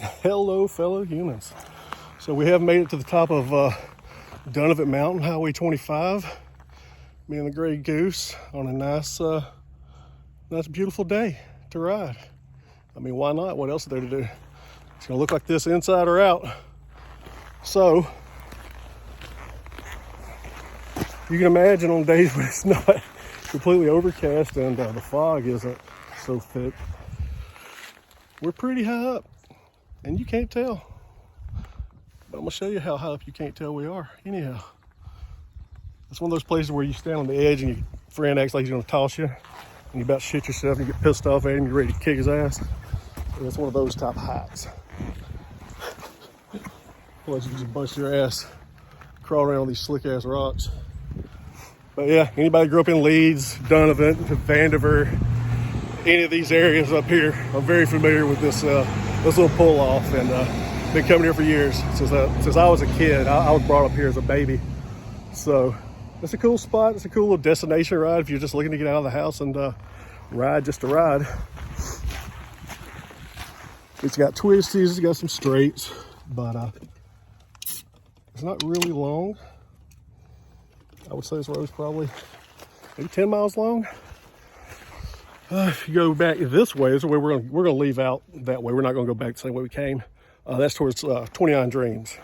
Hello, fellow humans. So we have made it to the top of Dunnavant Mountain, Highway 25. Me and the gray goose on a nice beautiful day to ride. I mean, why not? What else is there to do? It's gonna look like this inside or out. So you can imagine on days when it's not completely overcast and the fog isn't so thick, we're pretty high up and you can't tell. But I'm gonna show you how high up you can't tell we are anyhow. It's one of those places where you stand on the edge and your friend acts like he's gonna toss you and you about shit yourself and you get pissed off at him, you're ready to kick his ass. And it's one of those type of heights. Otherwise you just bust your ass crawling around on these slick ass rocks. But yeah, anybody grew up in Leeds, Dunnavant, Vandiver, any of these areas up here, I'm very familiar with this little pull off, and been coming here for years since I was a kid. I was brought up here as a baby, so it's a cool spot. It's a cool little destination ride if you're just looking to get out of the house and ride just to ride. It's got twisties, it's got some straights, but it's not really long. I would say this road's probably maybe 10 miles long. If you go back this way, is the way we're gonna leave out that way. We're not gonna go back the same way we came. That's towards 29 Dreams.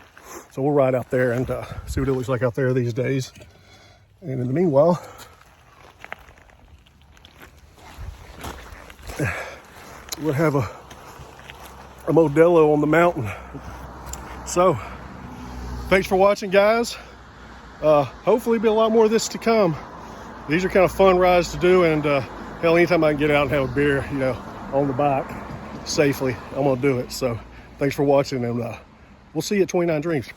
So we'll ride out there and see what it looks like out there these days. And in the meanwhile, we'll have a Modelo on the mountain. So thanks for watching, guys. Hopefully be a lot more of this to come. These are kind of fun rides to do, and hell, anytime I can get out and have a beer, you know, on the bike safely, I'm gonna do it. So thanks for watching, and we'll see you at 29 Dreams.